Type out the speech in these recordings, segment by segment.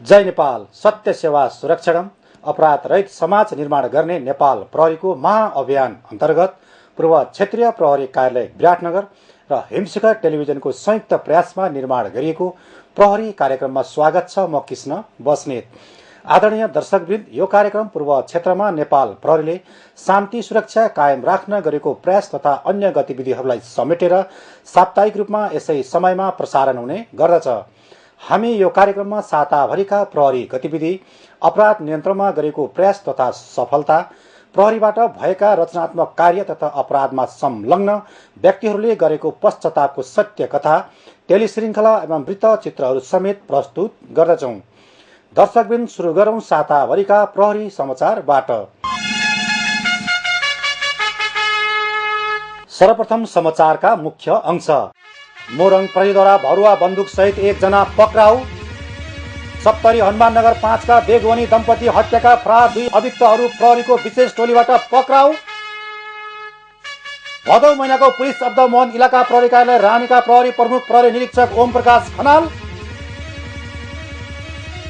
जय नेपाल सत्य सेवा सुरक्षणम अपराध रहित समाज निर्माण गर्ने नेपाल प्रहरीको महाअभियान अन्तर्गत पूर्व क्षेत्रीय प्रहरी कार्यालय विराटनगर र हिमशिखर टेलिभिजनको संयुक्त प्रयासमा निर्माण गरिएको प्रहरी कार्यक्रममा स्वागत छ। म कृष्ण बस्नेत। आदरणीय दर्शकवृन्द, यो कार्यक्रम पूर्व क्षेत्रमा नेपाल प्रहरीले शान्ति सुरक्षा कायम राख्न गरेको प्रयास तथा अन्य गतिविधिहरूलाई समेटेर साप्ताहिक रूपमा यसै समयमा प्रसारण हुने गर्दछ। हामी यो कार्यक्रममा साताभरिका प्रहरी गतिविधि, अपराध नियन्त्रणमा गरेको प्रयास तथा सफलता, प्रहरीबाट भएका रचनात्मक कार्य तथा अपराधमा संलग्न व्यक्तिहरूले गरेको पश्चातापको सत्य कथा, टेलिश्रृङ्खला एवं वृत्तचित्रहरू समेत प्रस्तुत गर्दछौँ। दर्शकवृन्द, सुरु गरौँ साताभरिका प्रहरी समाचारबाट। सर्वप्रथम समाचारका मुख्य अंश। मोरङ प्रहरीद्वारा भरुवा बन्दुक सहित एकजना पक्राउ। सप्तरी हनुमाननगर 5 का बेगवनी दम्पति हत्याका फरार 2 अभियुक्तहरू प्रहरीको विशेष टोलीबाट पक्राउ। भदौ महिनाको पुलिस शब्द मोहन इलाका प्रहरी कार्यालय रानीका प्रहरी प्रमुख प्रहरी निरीक्षक ओम प्रकाश खनाल।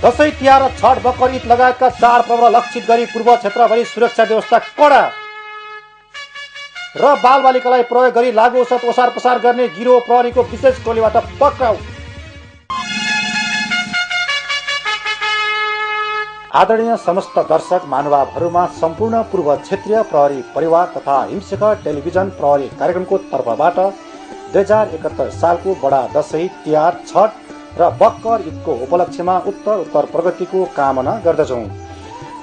दशैं तिहार र छठ बकर ईद लगायतका चाडपर्व लक्षित गरी पूर्व क्षेत्रभरि सुरक्षा व्यवस्था कडा र बालबालिकालाई प्रयोग गरी लागु औषध ओसार पसार गर्ने गिरोह प्रहरीको विशेष टोलीबाट पक्राउ। आदरणीय समस्त दर्शक महानुभावहरूमा सम्पूर्ण पूर्व क्षेत्रीय प्रहरी परिवार तथा हिमशिखर टेलिभिजन प्रहरी कार्यक्रमको तर्फबाट 2071 सालको बडा दशैं तिहार, छठ र बक्कर ईदको उपलक्ष्यमा उत्तर प्रगतिको कामना गर्दछौँ।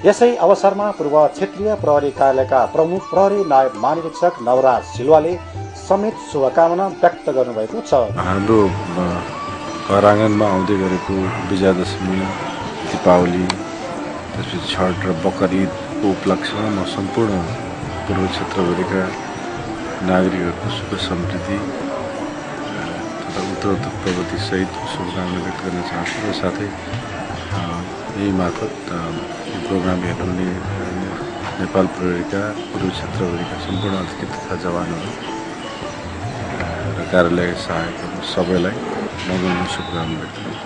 यसै अवसरमा पूर्व क्षेत्रीय प्रहरी कार्यालयका प्रमुख प्रहरी नायब महानिरीक्षक नवराज सिलवाले समेत शुभकामना व्यक्त गर्नुभएको छ। हाम्रो घर आँगनमा आउँदै गरेको विजयादशमी, दीपावली, त्यसपछि छठ र बकर ईदको उपलक्ष्यमा म सम्पूर्ण पूर्व क्षेत्रभरिका नागरिकहरूको सुख समृद्धि तथा उत्तरोत्तर प्रगति सहित शुभकामना व्यक्त गर्न चाहन्छु र साथै यही मार्फत प्रोग्राम हेर्नुहुने नेपाल प्रहरीका पूर्व क्षेत्रभरिका सम्पूर्ण अधिकृत तथा जवानहरू र कार्यालय सहायकहरू सबैलाई नगौँ शुभकामना व्यक्त गर्छु।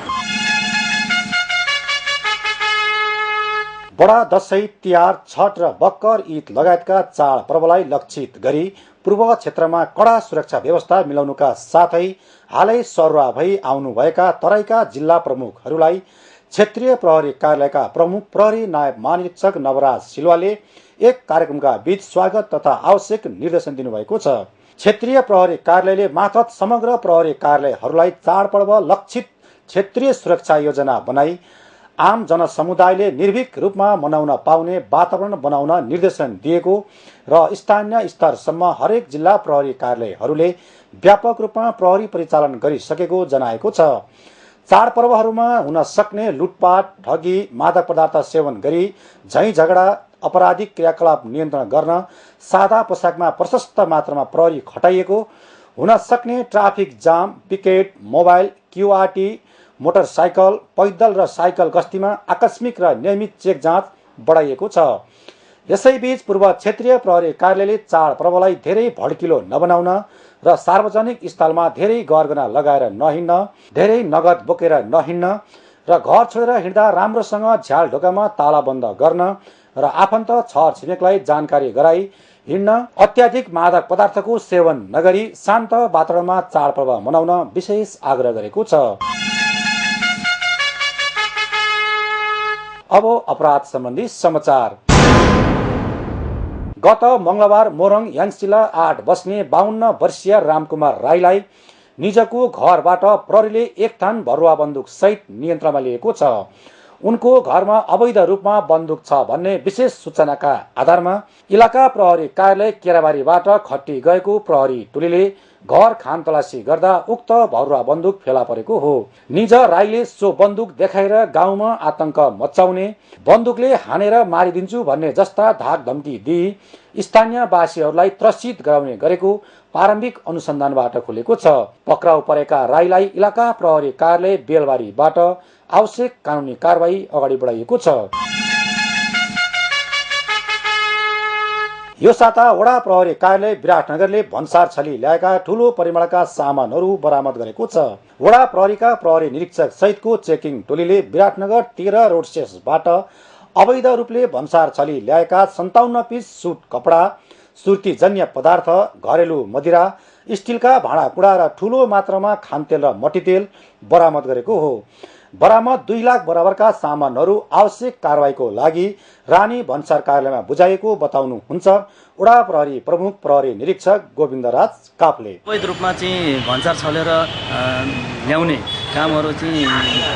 बडा दशैं तिहार, छठ र बक्कर ईद लगायतका चाडपर्वलाई लक्षित गरी पूर्व क्षेत्रमा कडा सुरक्षा व्यवस्था मिलाउनुका साथै हालै सरुवा भई आउनुभएका तराईका जिल्ला प्रमुखहरूलाई क्षेत्रीय प्रहरी कार्यालयका प्रमुख प्रहरी नायब महानिरीक्षक नवराज सिलवाले एक कार्यक्रमका बीच स्वागत तथा आवश्यक निर्देशन दिनुभएको छ। क्षेत्रीय प्रहरी कार्यालयले मार्फत समग्र प्रहरी कार्यालयहरूलाई चाडपर्व लक्षित क्षेत्रीय सुरक्षा योजना बनाई आम जनसमुदायले निर्भीक रूपमा मनाउन पाउने वातावरण बनाउन निर्देशन दिएको र स्थानीय स्तरसम्म हरेक जिल्ला प्रहरी कार्यालयहरूले व्यापक रूपमा प्रहरी परिचालन गरिसकेको जनाएको छ। चाडपर्वहरूमा हुन सक्ने लुटपाट, ठगी, मादक पदार्थ सेवन गरी झैँ झगडा, अपराधिक क्रियाकलाप नियन्त्रण गर्न सादा पोसाकमा प्रशस्त मात्रामा प्रहरी खटाइएको, हुन सक्ने traffic jam, picket, mobile, QRT, motorcycle, पैदल र साइकल गस्तीमा आकस्मिक र नियमित चेक जाँच बढाइएको छ। यसैबीच पूर्व क्षेत्रीय प्रहरी कार्यालयले चाडपर्वलाई धेरै भड्किलो नबनाउन र सार्वजनिक स्थलमा धेरै गरगहना लगाएर नहिँड्न, धेरै नगद बोकेर नहिँड्न र घर छोडेर हिँड्दा राम्रोसँग झ्याल ढोकामा तालाबन्द गर्न र आफन्त छर छिमेकलाई जानकारी गराई हिँड्न, अत्याधिक मादक पदार्थको सेवन नगरी शान्त वातावरणमा चाडपर्व मनाउन विशेष आग्रह गरेको छ। अब अपराध सम्बन्धी समाचार। गत मंगलबार मोरङ याङसिला 8 बस्ने 52 वर्षीय रामकुमार राईलाई निजको घरबाट प्रहरीले एक थान भरुवा बन्दुक सहित नियन्त्रणमा लिएको छ। उनको घरमा अवैध रूपमा बन्दुक छ भन्ने विशेष सूचनाका आधारमा इलाका प्रहरी कार्यालय केराबारीबाट खट्टी गएको प्रहरी टोलीले घर खानतलासी गर्दा उक्त भरुवा बन्दुक फेला परेको हो। निज राईले सो बन्दुक देखाएर गाउँमा आतंक मचाउने, बन्दुकले हानेर मारिदिन्छु भन्ने जस्ता धाक धम्की दिई स्थानीयवासीहरूलाई त्रसित गराउने गरेको प्रारम्भिक अनुसन्धानबाट खुलेको छ। पक्राउ परेका राईलाई इलाका प्रहरी कार्यालय बेलबारीबाट आवश्यक कानुनी कारबाही अगाडि बढाइएको छ। यो साता वडा प्रहरी कार्यालय विराटनगरले भन्सार छली ल्याएका ठूलो परिमाणका सामानहरू बरामद गरेको छ। वडा प्रहरीका प्रहरी निरीक्षक सहितको चेकिङ टोलीले विराटनगर 13 रोड सेसबाट अवैध रूपले भन्सार छली ल्याएका 57 पिस सुट कपडा, सुर्तीजन्य पदार्थ, घरेलु मदिरा, स्टिलका भाँडाकुँडा र ठूलो मात्रामा खानतेल र मट्टीतेल बरामद गरेको हो। बरामद 2 लाख बराबरका सामानहरू आवश्यक कारवाहीको लागि रानी भन्सार कार्यालयमा बुझाइएको बताउनुहुन्छ वडा प्रहरी प्रमुख प्रहरी निरीक्षक गोविन्दराज काफले। अवैध रूपमा चाहिँ भन्सार छलेर ल्याउने कामहरू चाहिँ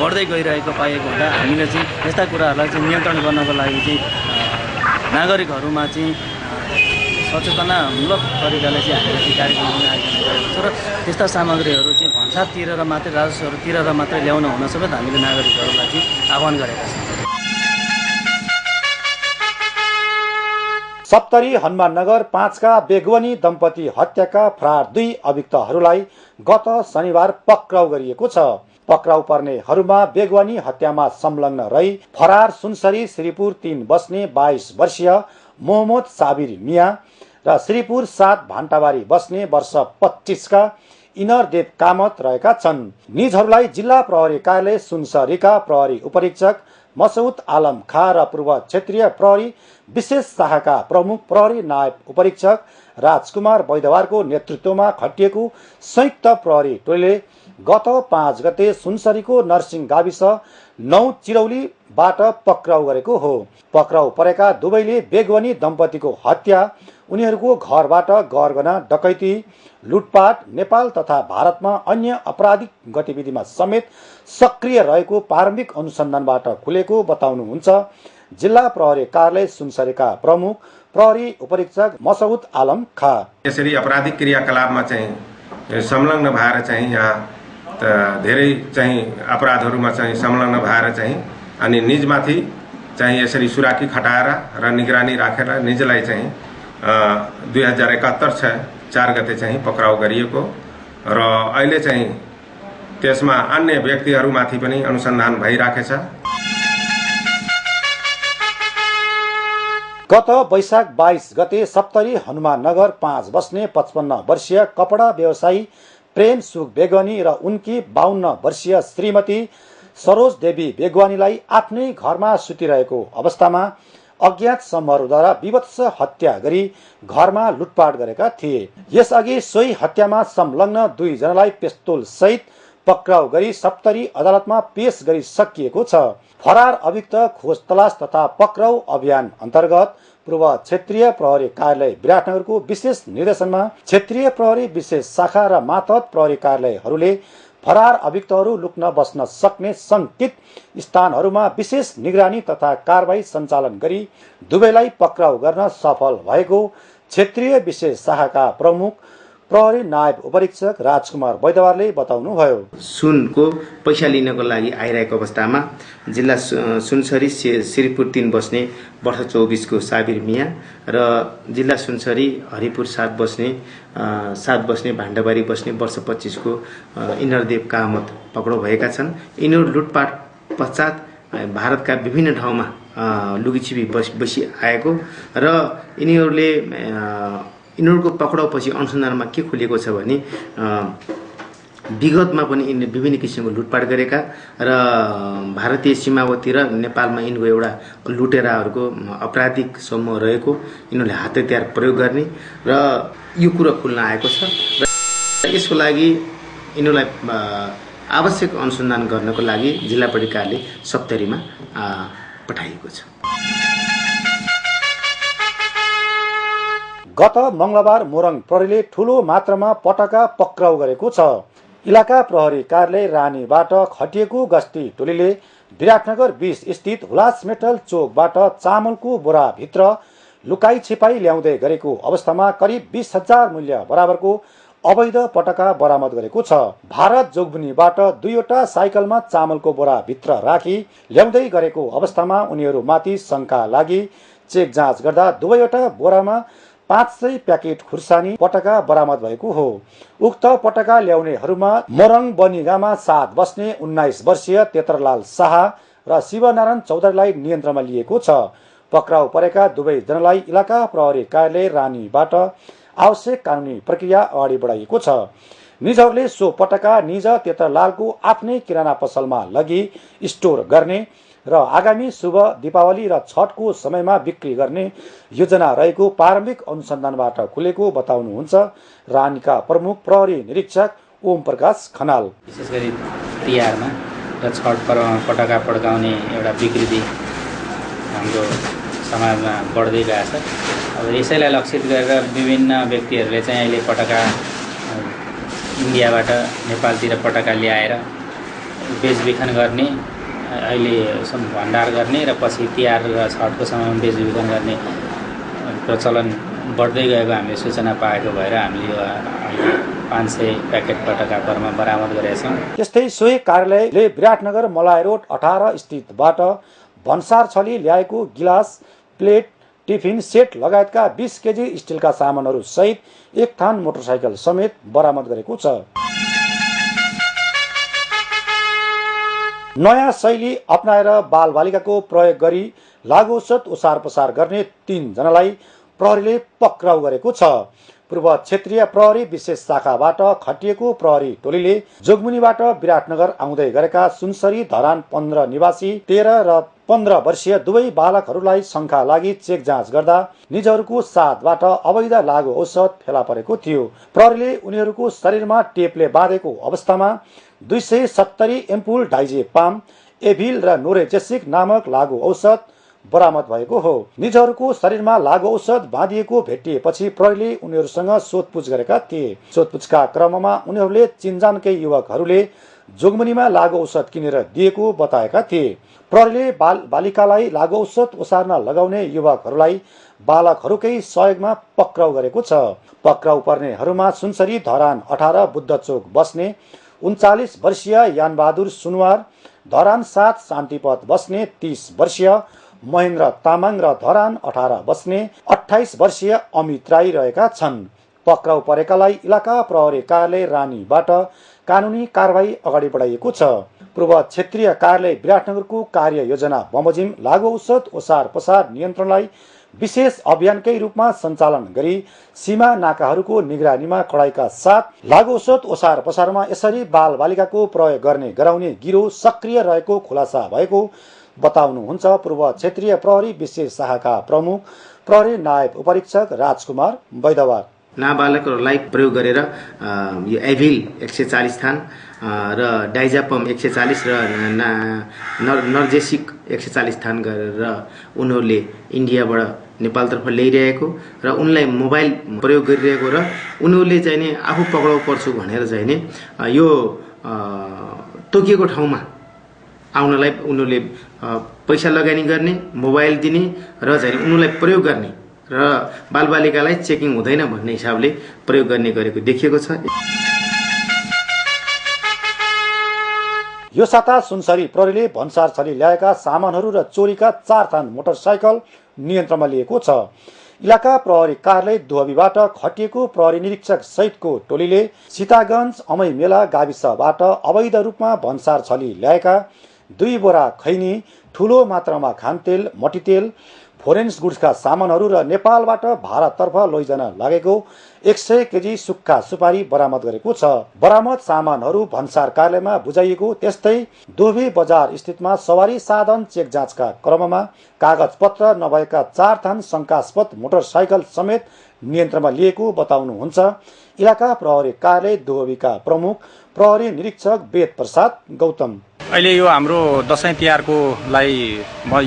बढ्दै गइरहेको पाएको हुँदा हामीले चाहिँ यस्ता कुराहरूलाई चाहिँ नियन्त्रण गर्नको लागि चाहिँ नागरिकहरूमा चाहिँ सचेतनामूलक तरिकाले चाहिँ हामीले चाहिँ कार्यक्रम आयोजना गरेको छ र त्यस्ता सामग्रीहरू चाहिँ भन्सार तिरेर मात्रै राजस्वहरू तिरेर मात्रै ल्याउन हुन समेत हामीले नागरिकहरूलाई चाहिँ आह्वान गरेका छौँ। सप्तरी हनुमाननगर 5 का बेगवनी दम्पति हत्याका फरार 2 अभियुक्तहरूलाई गत शनिबार पक्राउ गरिएको छ। पक्राउ पर्नेहरूमा बेगवनी हत्यामा संलग्न रही फरार सुनसरी श्रीपुर 3 बस्ने 22 वर्षीय मोहम्मद साबिर मिया र श्रीपुर 7 भान्टाबारी बस्ने वर्ष 25 का इनरदेव कामत रहेका छन्। निजहरूलाई जिल्ला प्रहरी कार्यालय सुनसरीका प्रहरी उपरीक्षक मसउद आलम खा र पूर्व क्षेत्रीय प्रहरी विशेष शाखाका प्रमुख प्रहरी नायब उपरीक्षक राजकुमार वैदवारको नेतृत्वमा खटिएको संयुक्त प्रहरी टोलीले गत 5 गते सुनसरीको नरसिंह गाविस 9 चिरौलीबाट पक्राउ गरेको हो। पक्राउ परेका दुवैले बेगवनी दम्पतिको हत्या, उनीहरूको घरबाट गरगहना डकैती, लुटपाट, नेपाल तथा भारतमा अन्य आपराधिक गतिविधिमा समेत सक्रिय रहेको प्रारम्भिक अनुसन्धानबाट खुलेको बताउनुहुन्छ जिल्ला प्रहरी कार्यालय सुनसरीका प्रमुख प्रहरी उपरीक्षक मसउद आलम खा। यसरी आपराधिक क्रियाकलापमा चाहिँ संलग्न भएर चाहिँ यहाँ धेरै चाहिँ अपराधहरूमा चाहिँ संलग्न भएर चाहिँ अनि निजमाथि चाहिँ यसरी सुराकी खटाएर र निगरानी राखेर निजलाई चाहिँ 2071 4 गते चाहिँ पक्राउ गरिएको र अहिले चाहिँ त्यसमा अन्य व्यक्तिहरूमाथि पनि अनुसन्धान भइराखेछ। गत वैशाख 22 गते सप्तरी हनुमाननगर 5 बस्ने 55 वर्षीय कपडा व्यवसायी प्रेम सुख बेगवानी र उनकी 52 वर्षीय श्रीमती सरोज देवी बेगवानीलाई आफ्नै घरमा सुतिरहेको अवस्थामा अज्ञात समूहद्वारा विभत्स हत्या गरी घरमा लुटपाट गरेका थिए। यसअघि सोही हत्यामा संलग्न 2 जनालाई पिस्तोल सहित पक्राउ गरी सप्तरी अदालतमा पेश गरिसकिएको छ। फरार अभियुक्त खोज तलास तथा पक्राउ अभियान अन्तर्गत पूर्व क्षेत्रीय प्रहरी कार्यालय विराटनगरको विशेष निर्देशनमा क्षेत्रीय प्रहरी विशेष शाखा र मातहत प्रहरी कार्यालयहरूले फरार अभियुक्तहरू लुक्न बस्न सक्ने शङ्कित स्थानहरूमा विशेष निगरानी तथा कारबाही सञ्चालन गरी दुवैलाई पक्राउ गर्न सफल भएको क्षेत्रीय विशेष शाखाका प्रमुख प्रहरी नायब उपरीक्षक राजकुमार वैदवारले बताउनुभयो। सुनको पैसा लिनको लागि आइरहेको अवस्थामा जिल्ला सुनसरी श्रीपुर 3 बस्ने वर्ष 24 को साबिर मिया र जिल्ला सुनसरी हरिपुर 7 बस्ने भाण्डाबारी बस्ने वर्ष 25 को इनरदेव कामत पक्राउ भएका छन्। यिनीहरू लुटपाट पश्चात भारतका विभिन्न ठाउँमा लुकीछिपी बसी आएको र यिनीहरूको पक्राउपछि अनुसन्धानमा के खुलेको छ भने विगतमा पनि यिनले विभिन्न किसिमको लुटपाट गरेका र भारतीय सीमावर्ती र नेपालमा यिनको एउटा लुटेराहरूको आपराधिक समूह रहेको यिनीहरूले हात हतियार प्रयोग गर्ने र यो कुरा खुल्न आएको छ र यसको लागि यिनीहरूलाई आवश्यक अनुसन्धान गर्नको लागि जिल्ला प्रहरी कार्यालय सप्तरीमा पठाइएको छ। गत मंगलबार मोरङ प्रहरीले ठूलो मात्रामा पटका पक्राउ गरेको छ। इलाका प्रहरी कार्यालय रानीबाट खटिएको गस्ती टोलीले विराटनगर 20 स्थित हुलास मेटल चोकबाट चामलको बोराभित्र लुकाई छिपाई ल्याउँदै गरेको अवस्थामा करिब 20,000 मूल्य बराबरको अवैध पटका बरामद गरेको छ। भारत जोगबुनीबाट 2वटा साइकलमा चामलको बोरा भित्र राखी ल्याउँदै गरेको अवस्थामा उनीहरूमाथि शंका लागि चेक जाँच गर्दा दुवैवटा बोरामा 500 प्याकेट खुर्सानी पटका बरामद भएको हो। उक्त पटका ल्याउनेहरूमा मोरङ बनिगामा 7 बस्ने 19 वर्षीय तेतरलाल शाह र शिवनारायण चौधरीलाई नियन्त्रणमा लिएको छ। पक्राउ परेका दुवैजनालाई इलाका प्रहरी कार्यालय रानीबाट आवश्यक कानुनी प्रक्रिया अगाडि बढाइएको छ। निजहरूले सो पटका निज तेतरलालको आफ्नै किराना पसलमा लगी स्टोर गर्ने र आगामी शुभ दीपावली र छठको समयमा बिक्री गर्ने योजना रहेको प्रारम्भिक अनुसन्धानबाट खुलेको बताउनुहुन्छ रानीका प्रमुख प्रहरी निरीक्षक ओम प्रकाश खनाल। विशेष गरी तिहारमा र छठ पर्वमा पटका पड्काउने एउटा विकृति हाम्रो समाजमा बढ्दै गएको छ। अब यसैलाई लक्षित गरेर विभिन्न व्यक्तिहरूले चाहिँ अहिले पटका इन्डियाबाट नेपालतिर पटका ल्याएर बेचबिखन गर्ने, अहिले भण्डार गर्ने र पछि तिहार र छठको समयमा बेचबिखन गर्ने प्रचलन बढ्दै गएको हामीले सूचना पाएको भएर हामीले यो 500 प्याकेट पटका बरामद गरेका छौँ। त्यस्तै सोही कार्यालयले विराटनगर मलाय रोड 18 स्थितबाट भन्सार छली ल्याएको गिलास, प्लेट, टिफिन सेट लगायतका 20 केजी स्टिलका सामानहरू सहित एक थान मोटरसाइकल समेत बरामद गरेको छ। नयाँ शैली अपनाएर बालबालिकाको प्रयोग गरी लागु औषध ओसार पसार गर्ने 3 जनालाई प्रहरीले पक्राउ गरेको छ। पूर्व क्षेत्रीय प्रहरी विशेष शाखाबाट खटिएको प्रहरी टोलीले जोगमुनीबाट विराटनगर आउँदै गरेका सुनसरी धरान 15 निवासी 13 र 15 वर्षीय दुवै बालकहरूलाई शङ्का लागि चेक जाँच गर्दा निजहरूको साथबाट अवैध लागु औषध फेला परेको थियो। प्रहरीले उनीहरूको शरीरमा टेपले बाँधेको अवस्थामा 270 एम्पुल डाइजेपाम, एभिल र नोरेजेसिक नामक लागु औषध बरामद भएको हो। निजहरूको शरीरमा लागु औषध बाँधिएको भेटिएपछि प्रहरीले उनीहरूसँग सोधपुछ गरेका थिए। सोधपुछका क्रममा उनीहरूले चिन्जानकै युवकहरूले जोगमुनीमा लागु औषध किनेर दिएको बताएका थिए। प्रहरीले बालिकालाई लागु औषध ओसार्न लगाउने युवकहरूलाई बालकहरूकै सहयोगमा पक्राउ गरेको छ। पक्राउ पर्नेहरूमा सुनसरी धरान 18 बुद्धचोक बस्ने 39 वर्षीय यानबहादुर सुनवार, धरान 7 शान्तिपथ बस्ने 30 वर्षीय महेन्द्र तामाङ र धरान 18 बस्ने 28 वर्षीय अमित राई रहेका छन्। पक्राउ परेकालाई इलाका प्रहरी कार्यालय रानीबाट कानुनी कारबाही अगाडि बढाइएको छ। पूर्व क्षेत्रीय कार्यालय विराटनगरको कार्य योजना बमोजिम लागु औषध ओसार पसार नियन्त्रणलाई विशेष अभियानकै रूपमा सञ्चालन गरी सीमा नाकाहरूको निगरानीमा कडाइका साथ लागु औषध ओसार पसारमा यसरी बालबालिकाको प्रयोग गर्ने गराउने गिरोह सक्रिय रहेको खुलासा भएको बताउनुहुन्छ पूर्व क्षेत्रीय प्रहरी विशेष शाखाका प्रमुख प्रहरी नायब उपरीक्षक राजकुमार वैदवार। नाबालकहरूलाई प्रयोग गरेर यो एभिल 140 थान र डाइजापम 140 र नर्जेसिक 140 थान गरेर उनीहरूले इन्डियाबाट नेपालतर्फ ल्याइरहेको र उनलाई मोबाइल प्रयोग गरिरहेको र उनीहरूले चाहिँ नि आफू पक्राउ पर्छु भनेर चाहिँ नि यो तोकिएको ठाउँमा आउनलाई उनीहरूले पैसा लगानी गर्ने, मोबाइल दिने र चाहिँ उनीहरूलाई प्रयोग गर्ने र बालबालिकालाई चेकिङ हुँदैन भन्ने हिसाबले प्रयोग गर्ने गरेको देखिएको छ। यो साता सुनसरी प्रहरीले भन्सार छली ल्याएका सामानहरू र चोरीका 4 थान मोटरसाइकल नियन्त्रणमा लिएको छ। इलाका प्रहरी कार्यालय दुहबीबाट खटिएको प्रहरी निरीक्षक सहितको टोलीले सीतागञ्ज अमै मेला गाविसबाट अवैध रूपमा भन्सार छली ल्याएका 2 बोरा खैनी, ठूलो मात्रामा खानतेल, मट्टीतेल, फोरेन्स गुड्सका सामानहरू र नेपालबाट भारततर्फ लैजान लागेको 100 केजी सुक्खा सुपारी बरामद गरेको छ। बरामद सामानहरू भन्सार कार्यालयमा बुझाइएको। त्यस्तै दोबी बजार स्थितमा सवारी साधन चेक जाँचका क्रममा कागजपत्र नभएका 4 थान शङ्कास्पद मोटरसाइकल समेत नियन्त्रणमा लिएको बताउनुहुन्छ इलाका प्रहरी कार्यालय दोबीका प्रमुख प्रहरी निरीक्षक वेद प्रसाद गौतम। अहिले यो हाम्रो दसैँ तिहारको लागि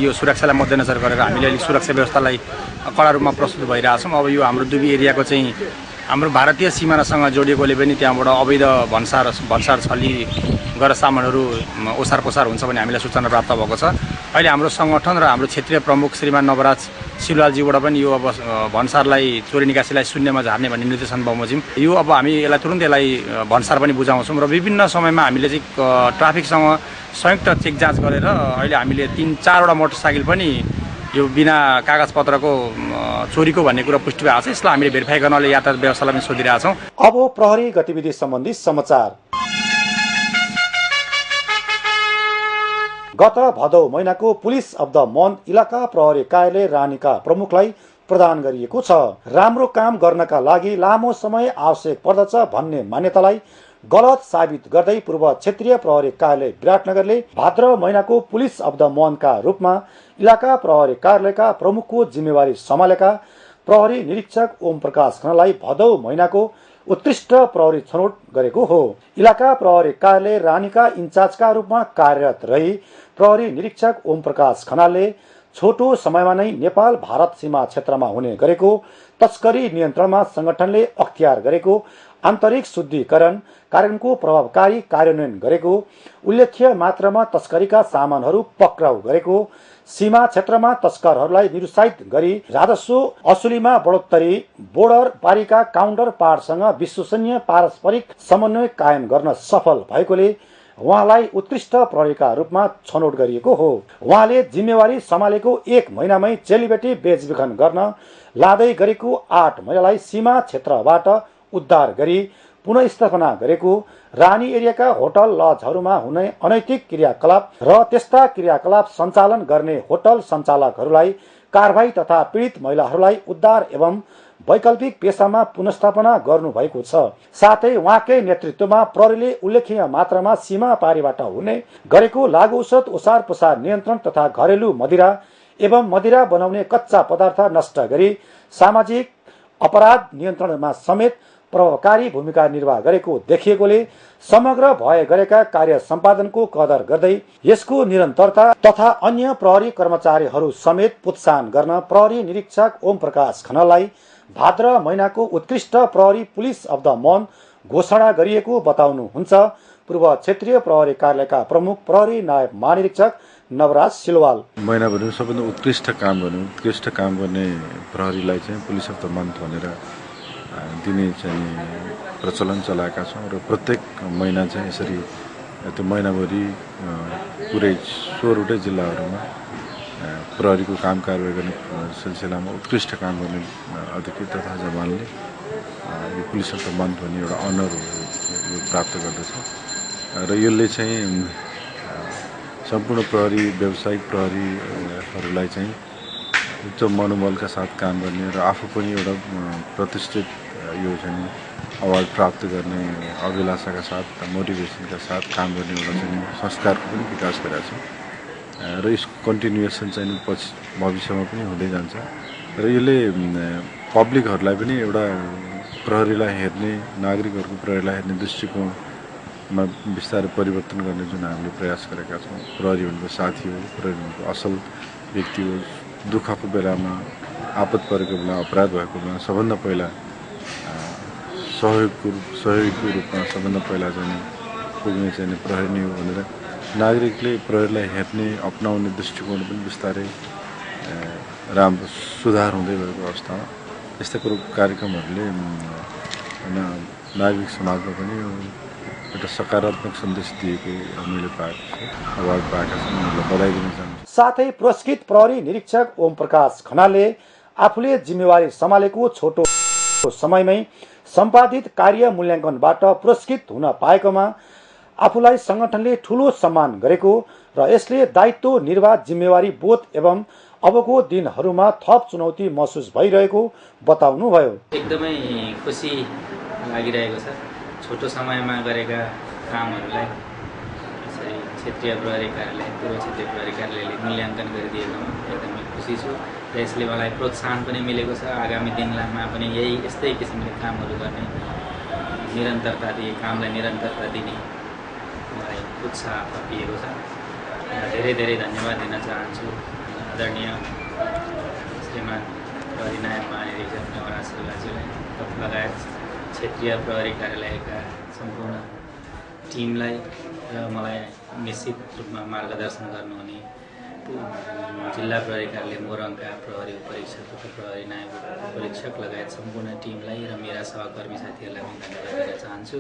यो सुरक्षालाई मध्यनजर गरेर हामीले अहिले सुरक्षा व्यवस्थालाई कडा रूपमा प्रस्तुत भइरहेछौँ। अब यो हाम्रो दुबी एरियाको चाहिँ हाम्रो भारतीय सिमानासँग जोडिएकोले पनि त्यहाँबाट अवैध भन्सार छली गरेर सामानहरू ओसार पसार हुन्छ भन्ने हामीलाई सूचना प्राप्त भएको छ। अहिले हाम्रो सङ्गठन र हाम्रो क्षेत्रीय प्रमुख श्रीमान नवराज सिलवालजीबाट पनि यो अब भन्सारलाई चोरी निकासीलाई शून्यमा झार्ने भन्ने निर्देशन बमोजिम यो अब हामी यसलाई तुरुन्त यसलाई भन्सार पनि बुझाउँछौँ र विभिन्न समयमा हामीले चाहिँ ट्राफिकसँग संयुक्त चेक जाँच गरेर अहिले हामीले 3-4 वटा मोटरसाइकल पनि यो बिना कागजपत्रको चोरीको भन्ने कुरा पुष्टि भएको छ। यसलाई हामीले भेरिफाई गर्नले यातायात व्यवस्थालाई पनि सोधिरहेछौँ। अब प्रहरी गतिविधि सम्बन्धी समाचार। गत भदौ महिनाको पुलिस अफ द मन्थ इलाका प्रहरी कार्यालय रानीका प्रमुखलाई प्रदान गरिएको छ। राम्रो काम गर्नका लागि लामो समय आवश्यक पर्दछ भन्ने मान्यतालाई गलत साबित गर्दै पूर्व क्षेत्रीय प्रहरी कार्यालय विराटनगरले भाद्र महिनाको पुलिस अफ द मन्थका रूपमा इलाका प्रहरी कार्यालयका प्रमुखको जिम्मेवारी सम्हालेका प्रहरी निरीक्षक ओम प्रकाश खनाललाई भदौ महिनाको उत्कृष्ट प्रहरी छनौट गरेको हो। इलाका प्रहरी कार्यालय रानीका इन्चार्जका रूपमा कार्यरत रही प्रहरी निरीक्षक ओम प्रकाश खनालले छोटो समयमा नै नेपाल भारत सीमा क्षेत्रमा हुने गरेको तस्करी नियन्त्रणमा संगठनले अख्तियार गरेको आन्तरिक शुद्धिकरण कार्यक्रमको प्रभावकारी कार्यान्वयन गरेको, उल्लेख्य मात्रामा तस्करीका सामानहरू पक्राउ गरेको, सीमा क्षेत्रमा तस्करहरूलाई निरुत्साहित गरी राजस्व असुलीमा बढोत्तरी, बोर्डर पारीका काउन्टर पार्टसँग विश्वसनीय पारस्परिक समन्वय कायम गर्न सफल भएकोले उहाँलाई उत्कृष्ट प्रहरीका रूपमा छनौट गरिएको हो। उहाँले जिम्मेवारी सम्हालेको 1 महिनामै चेलीबेटी बेचबिखन गर्न लादै गरेको 8 महिलालाई सीमा क्षेत्रबाट उद्धार गरी पुनःस्थापना गरेको, रानी एरियाका होटल लजहरूमा हुने अनैतिक क्रियाकलाप र त्यस्ता क्रियाकलाप सञ्चालन गर्ने होटल सञ्चालकहरूलाई कारबाही तथा पीडित महिलाहरूलाई उद्धार एवं वैकल्पिक पेसामा पुनःस्थापना गर्नुभएको छ। साथै उहाँकै नेतृत्वमा प्रहरीले उल्लेखनीय मात्रामा सीमा पारीबाट हुने गरेको लागु औषध ओसार पसार नियन्त्रण तथा घरेलु मदिरा एवं मदिरा बनाउने कच्चा पदार्थ नष्ट गरी सामाजिक अपराध नियन्त्रणमा समेत प्रभावकारी भूमिका निर्वाह गरेको देखिएकोले समग्र भए गरेका कार्य सम्पादनको कदर गर्दै यसको निरन्तरता तथा अन्य प्रहरी कर्मचारीहरू समेत प्रोत्साहन गर्न प्रहरी निरीक्षक ओम प्रकाश खनाललाई भाद्र महिनाको उत्कृष्ट प्रहरी पुलिस अफ द मन्थ घोषणा गरिएको बताउनुहुन्छ पूर्व क्षेत्रीय प्रहरी कार्यालयका प्रमुख प्रहरी नायब महानिरीक्षक नवराज सिलवाल। महिनाभरि सबैभन्दा उत्कृष्ट काम गर्ने प्रहरीलाई चाहिँ पुलिस अफ द मन्थ भनेर दिने चाहिँ प्रचलन चलाएका छौँ र प्रत्येक महिना चाहिँ यसरी त्यो महिनाभरि पुरै 16वटै जिल्लाहरूमा प्रहरीको काम कारबाही गर्ने सिलसिलामा उत्कृष्ट काम गर्ने अधिकृत तथा जवानले यो पुलिस अफ द मन्थ भन्ने एउटा अनर यो प्राप्त गर्दछ र यसले चाहिँ सम्पूर्ण प्रहरी व्यावसायिक प्रहरीहरूलाई चाहिँ उच्च मनोबलका साथ काम गर्ने र आफू पनि एउटा प्रतिष्ठित यो चाहिँ अवार्ड प्राप्त गर्ने अभिलाषाका साथ मोटिभेसनका साथ काम गर्ने एउटा चाहिँ संस्कारको पनि विकास गरेका छौँ र यसको कन्टिन्युएसन चाहिँ पछि भविष्यमा पनि हुँदै जान्छ र यसले पब्लिकहरूलाई पनि एउटा प्रहरीलाई हेर्ने नागरिकहरूको प्रहरीलाई हेर्ने दृष्टिकोणमा बिस्तारै परिवर्तन गर्ने जुन हामीले प्रयास गरेका छौँ। प्रहरी भनेको साथी हो, प्रहरी भनेको असल व्यक्ति हो, दुःखको बेलामा आपद परेको बेला अपराध भएको बेला सबभन्दा पहिला सहयोगको रूपमा सबभन्दा पहिला चाहिँ पुग्ने चाहिँ प्रहरी नै हो भनेर नागरिकले प्रहरीलाई हेर्ने अपनाउने दृष्टिकोण पनि बिस्तारै राम्रो सुधार हुँदै गएको अवस्थामा यस्ता कार्यक्रमहरूले नागरिक समाजमा पनि एउटा सकारात्मक सन्देश दिएको हामीले अवार्ड पाएका छौँ, उनीहरूलाई बधाई दिन चाहन्छु। साथै पुरस्कृत प्रहरी निरीक्षक ओम प्रकाश खनालले आफूले जिम्मेवारी सम्हालेको छोटो समयमै सम्पादित कार्य मूल्याङ्कनबाट पुरस्कृत हुन पाएकोमा आफूलाई संगठनले ठूलो सम्मान गरेको र यसले दायित्व निर्वाह जिम्मेवारी बोध एवं अबको दिनहरूमा थप चुनौती महसुस भइरहेको बताउनुभयो। एकदमै खुसी लागिरहेको छ। छोटो समयमा गरेका कामहरूलाई यसरी क्षेत्रीय प्रहरी कार्यालय पूर्व क्षेत्रीय प्रहरी कार्यालयले मूल्याङ्कन गरिदिएकोमा एकदमै खुसी छु र यसले मलाई प्रोत्साहन पनि मिलेको छ। आगामी दिनमा पनि यस्तै किसिमले कामहरू गर्ने निरन्तरता कामलाई निरन्तरता दिने मलाई उत्साह थपिएको छ। धेरै धेरै धन्यवाद दिन चाहन्छु आदरणीय श्रीमान प्रहरी नायब महानिरीक्षक नवराज सिलवालज्यूलाई लगायत क्षेत्रीय प्रहरी कार्यालयका सम्पूर्ण टिमलाई र मलाई निश्चित रूपमा मार्गदर्शन गर्नुहुने जिल्ला प्रहरी कार्यालय मोरङका प्रहरी उपरीक्षक तथा प्रहरी नायब उपरीक्षक लगायत सम्पूर्ण टिमलाई र मेरा सहकर्मी साथीहरूलाई म धन्यवाद दिन चाहन्छु।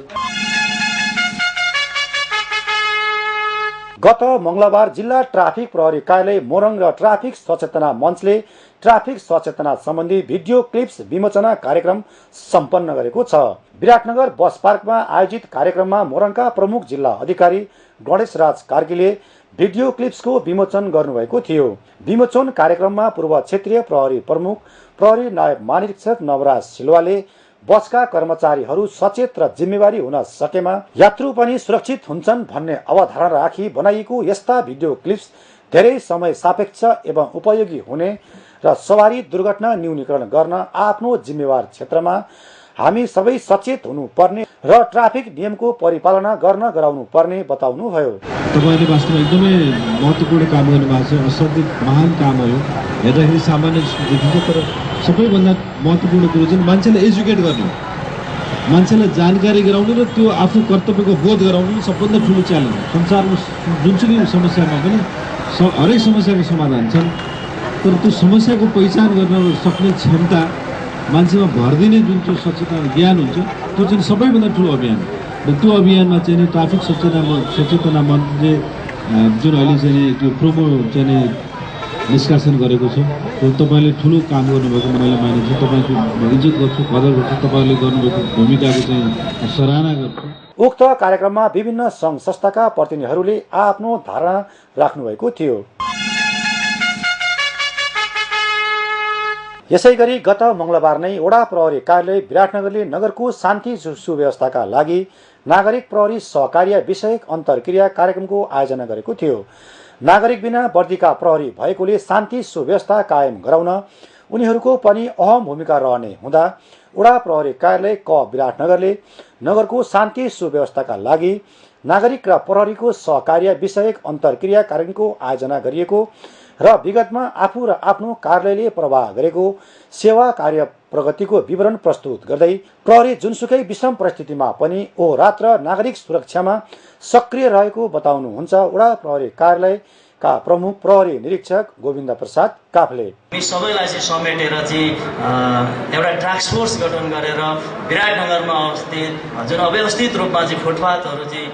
गत मंगलबार जिल्ला ट्राफिक प्रहरी कार्यालय मोरङ र ट्राफिक सचेतना मञ्चले ट्राफिक सचेतना सम्बन्धी भिडियो क्लिप्स विमोचना कार्यक्रम सम्पन्न गरेको छ। विराटनगर बस पार्कमा आयोजित कार्यक्रममा मोरङका प्रमुख जिल्ला अधिकारी गणेश राज कार्कीले भिडियो क्लिप्सको विमोचन गर्नुभएको थियो। विमोचन कार्यक्रममा पूर्व क्षेत्रीय प्रहरी प्रमुख प्रहरी नायब महानिरीक्षक नवराज सिलवाले बसका कर्मचारीहरू सचेत र जिम्मेवारी हुन सकेमा यात्रु पनि सुरक्षित हुन्छन् भन्ने अवधारणा राखी बनाइएको यस्ता भिडियो क्लिप्स धेरै समय सापेक्ष एवं उपयोगी हुने र सवारी दुर्घटना न्यूनीकरण गर्न आफ्नो जिम्मेवार क्षेत्रमा हामी सबै सचेत हुनुपर्ने र ट्राफिक नियमको परिपालना गर्न गराउनु पर्ने बताउनुभयो। तपाईले वास्तवमा एकदमै महत्त्वपूर्ण काम गर्नुभएको छ। असाध्यै महान काम हो। हेर्दाखेरि सामान्य देखिन्छ तर सबैभन्दा महत्त्वपूर्ण कुरो चाहिँ मान्छेलाई एजुकेट गर्नु, मान्छेलाई जानकारी गराउनु र त्यो आफ्नो कर्तव्यको बोध गराउनु सबभन्दा ठुलो च्यालेन्ज। संसारमा जुनसुकै समस्यामा पनि हरेक समस्याको समाधान छन्, तर त्यो समस्याको पहिचान गर्न सक्ने क्षमता मान्छेमा भरिदिने जुन चाहिँ सचेतना ज्ञान हुन्छ त्यो चाहिँ सबैभन्दा ठुलो अभियान र त्यो अभियानमा चाहिँ ट्राफिक सचेतना मञ्चले जुन अहिले चाहिँ त्यो प्रोमो चाहिँ निष्कासन गरेको छ त्यो तपाईँले ठुलो काम गर्नुभएको मैले मानिन्छ। तपाईँको इज्जत गर्छु, कदर गर्छु, तपाईँले गर्नुभएको भूमिकाको चाहिँ सराहना गर्छु। उक्त कार्यक्रममा विभिन्न सङ्घ संस्थाका प्रतिनिधिहरूले आफ्नो धारणा राख्नुभएको थियो। यसैगरी गत मंगलबार नै वडा प्रहरी कार्यालय विराटनगरले नगरको शान्ति सुव्यवस्थाका लागि नागरिक प्रहरी सहकार्य विषयक अन्तर्क्रिया कार्यक्रमको आयोजना गरेको थियो। नागरिक बिना वर्दीका प्रहरी भएकोले शान्ति सुव्यवस्था कायम गराउन उनीहरूको पनि अहम भूमिका रहने हुँदा वडा प्रहरी कार्यालय क विराटनगरले नगरको शान्ति सुव्यवस्थाका लागि नागरिक र प्रहरीको सहकार्य विषयक अन्तर्क्रिया कार्यक्रमको आयोजना गरिएको र विगतमा आफू र आफ्नो कार्यालयले प्रवाह गरेको सेवा कार्य प्रगतिको विवरण प्रस्तुत गर्दै प्रहरी जुनसुकै विषम परिस्थितिमा पनि रात र नागरिक सुरक्षामा सक्रिय रहेको बताउनुहुन्छ वडा प्रहरी कार्यालयका प्रमुख प्रहरी निरीक्षक गोविन्द प्रसाद काफले। सबैलाई चाहिँ समेटेर चाहिँ एउटा टास्क फोर्स गठन गरेर विराटनगरमा अवस्थित जुन अव्यवस्थित रूपमा चाहिँ फुटपाथहरू चाहिँ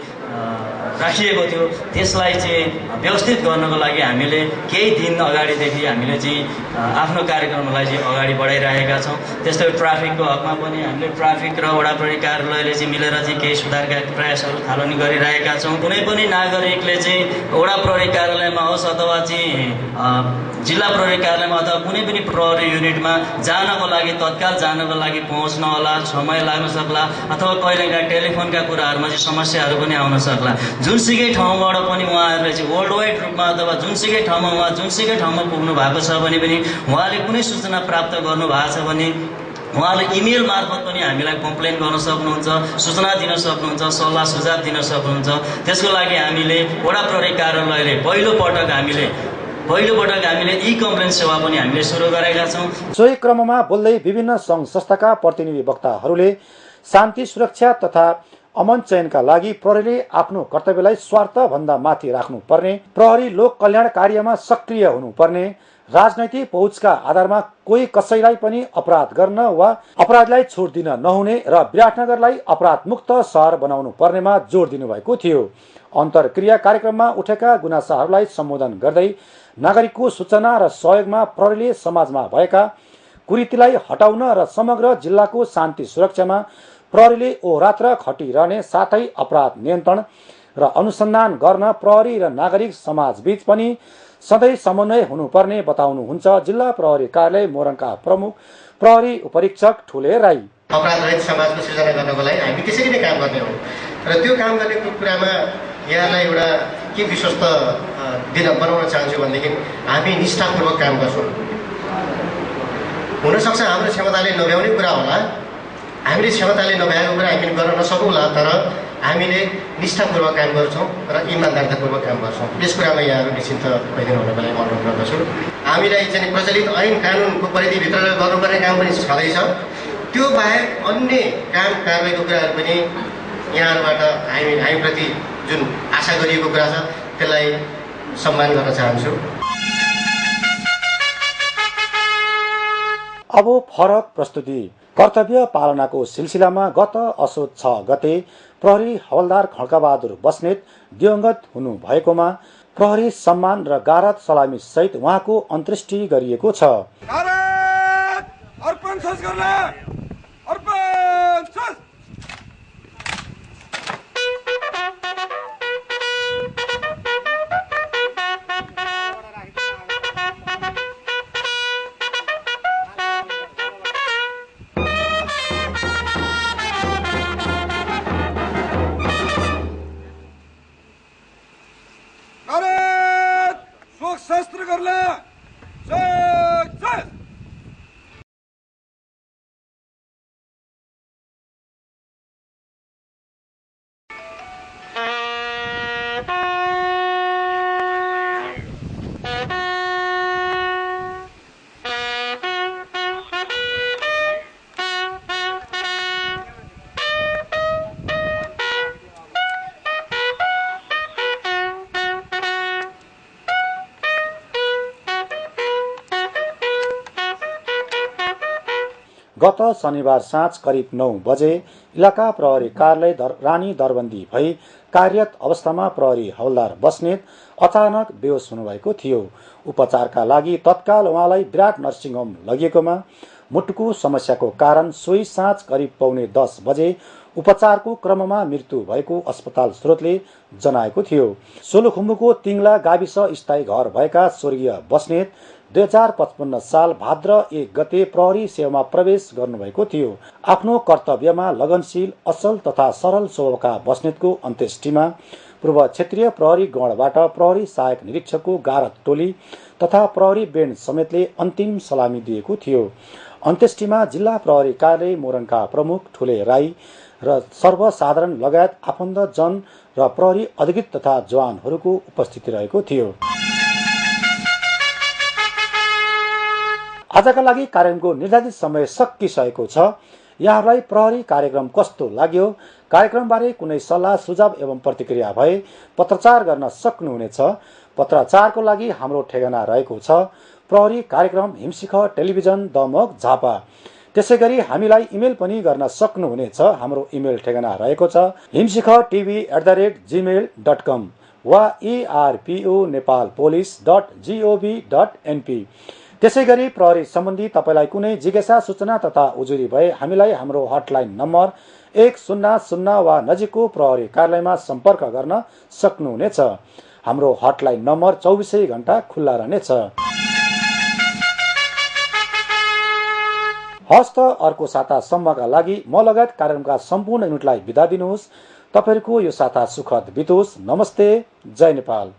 राखिएको थियो त्यसलाई चाहिँ व्यवस्थित गर्नको लागि हामीले केही दिन अगाडिदेखि हामीले चाहिँ आफ्नो कार्यक्रमलाई चाहिँ अगाडि बढाइरहेका छौँ। त्यस्तै ट्राफिकको हकमा पनि हामीले ट्राफिक र वडा प्रहरी कार्यालयले चाहिँ मिलेर चाहिँ केही सुधारका प्रयासहरू थालनी गरिरहेका छौँ। कुनै पनि नागरिकले चाहिँ वडा प्रहरी कार्यालयमा होस् अथवा चाहिँ जिल्ला प्रहरी कार्यालयमा अथवा कुनै पनि प्रहरी युनिटमा जानको लागि तत्काल जानको लागि पहुँच्न होला, समय लाग्न सक्ला अथवा कहिलेकाहीँ टेलिफोनका कुराहरूमा चाहिँ समस्याहरू पनि आउन सक्ला। जुनसुकै ठाउँबाट पनि उहाँहरूले चाहिँ वर्ल्ड वाइड रूपमा अथवा जुनसुकै ठाउँमा पुग्नु भएको छ भने पनि उहाँले कुनै सूचना प्राप्त गर्नु भएको छ भने उहाँले इमेल मार्फत पनि हामीलाई कम्प्लेन गर्न सक्नुहुन्छ, सूचना दिन सक्नुहुन्छ, सल्लाह सुझाव दिन सक्नुहुन्छ। त्यसको लागि हामीले वडा प्रहरी कार्यालयले पहिलोपटक हामीले ई कम्प्लेन सेवा पनि हामीले सुरु गरेका छौँ। सोही क्रममा बोल्दै विभिन्न सङ्घ संस्थाका प्रतिनिधि वक्ताहरूले शान्ति सुरक्षा तथा अमन चयनका लागि प्रहरीले आफ्नो कर्तव्यलाई स्वार्थभन्दा माथि राख्नुपर्ने, प्रहरी लोक कल्याण कार्यमा सक्रिय हुनुपर्ने, राजनैतिक पहुँचका आधारमा कोही कसैलाई पनि अपराध गर्न वा अपराधलाई छुट दिन नहुने र विराटनगरलाई अपराध मुक्त सहर बनाउनु पर्नेमा जोड दिनुभएको थियो। अन्तर्क्रिया कार्यक्रममा उठेका गुनासाहरूलाई सम्बोधन गर्दै नागरिकको सूचना र सहयोगमा प्रहरीले समाजमा भएका कुरीतिलाई हटाउन र समग्र जिल्लाको शान्ति सुरक्षामा प्रहरीले ओरात्र खटिरहने साथै अपराध नियन्त्रण र अनुसन्धान गर्न प्रहरी र नागरिक समाजबीच पनि सधैँ समन्वय हुनुपर्ने बताउनुहुन्छ जिल्ला प्रहरी कार्यालय मोरङका प्रमुख प्रहरी उपरीक्षक ठुले राई। अपराध रहित समाजको सृजना गर्नको लागि हामी त्यसरी नै काम गर्ने हो र त्यो काम गर्ने कुरामा यहाँलाई एउटा के विश्वस्त बनाउन चाहन्छु भनेदेखि हामी निष्ठापूर्वक काम गर्छौँ। हुनसक्छ हाम्रो क्षमताले नभ्याउने कुरा होला, हामीले क्षमताले नभ्याएको कुरा हामीले गर्न नसकौँला, तर हामीले निष्ठापूर्वक काम गर्छौँ र इमान्दारतापूर्वक काम गर्छौँ। यस कुरामा यहाँहरू निश्चिन्त भइदिनु हुनको लागि अनुरोध गर्दछु। हामीलाई चाहिँ प्रचलित ऐन कानुनको परिधिभित्र गर्नुपर्ने काम पनि छँदैछ। त्यो बाहेक अन्य काम कारबाहीको कुराहरू पनि यहाँहरूबाट हामीप्रति जुन आशा गरिएको कुरा छ त्यसलाई सम्मान गर्न चाहन्छु। अब फरक प्रस्तुति। कर्तव्य पालनाको सिलसिलामा गत असोज 6 गते प्रहरी हवलदार खड्काबहादुर बस्नेत दिवंगत हुनु भएकोमा प्रहरी सम्मान र गारद सलामी सहित उहाँको अन्त्येष्टि गरिएको छ। गत शनिबार साँझ करिब 9 बजे इलाका प्रहरी कार्यालय रानी दरबन्दी भई कार्यरत अवस्थामा प्रहरी हवलदार बस्नेत अचानक बेहोस हुनुभएको थियो। उपचारका लागि तत्काल उहाँलाई विराट नर्सिङ होम लगिएकोमा मुटुको समस्याको कारण सोही साँझ करिब पौने 10 बजे उपचारको क्रममा मृत्यु भएको अस्पताल स्रोतले जनाएको थियो। सोलुखुम्बुको तिङला गाविस स्थायी घर भएका स्वर्गीय बस्नेत 2055 साल भाद्र 1 गते प्रहरी सेवामा प्रवेश गर्नुभएको थियो। आफ्नो कर्तव्यमा लगनशील, असल तथा सरल स्वभावका बस्नेतको अन्त्येष्टिमा पूर्व क्षेत्रीय प्रहरी गणबाट प्रहरी सहायक निरीक्षकको गारद टोली तथा प्रहरी बेन्ड समेतले अन्तिम सलामी दिएको थियो। अन्त्येष्टिमा जिल्ला प्रहरी कार्यालय मोरङका प्रमुख ठुले राई र सर्वसाधारण लगायत आफन्तजन र प्रहरी अधिकृत तथा जवानहरूको उपस्थिति रहेको थियो। आजका लागि कार्यक्रमको निर्धारित समय सकिसकेको छ। यहाँहरूलाई प्रहरी कार्यक्रम कस्तो लाग्यो, कार्यक्रमबारे कुनै सल्लाह सुझाव एवं प्रतिक्रिया भए पत्रचार गर्न सक्नुहुनेछ। पत्रचारको लागि हाम्रो ठेगाना रहेको छ प्रहरी कार्यक्रम हिमशिखर टेलिभिजन दमक झापा। त्यसैगरी हामीलाई इमेल पनि गर्न सक्नुहुनेछ। हाम्रो इमेल ठेगाना रहेको छ himshikhartv@gmail.com वा erponepalpolice.gov.np। त्यसैगरी प्रहरी सम्बन्धी तपाईलाई कुनै जिज्ञासा सूचना तथा उजुरी भए हामीलाई हाम्रो हटलाइन नम्बर 100 वा नजिकको प्रहरी कार्यालयमा सम्पर्क गर्न सक्नुहुनेछ। हाम्रो हटलाइन नम्बर 24 घण्टा खुल्ला रहनेछ। हस्त अर्को सातासम्मका लागि म लगायत कार्यक्रमका सम्पूर्ण युनिटलाई बिदा दिनुहोस्। तपाईहरूको यो साता सुखद बितोस्। नमस्ते, जय नेपाल।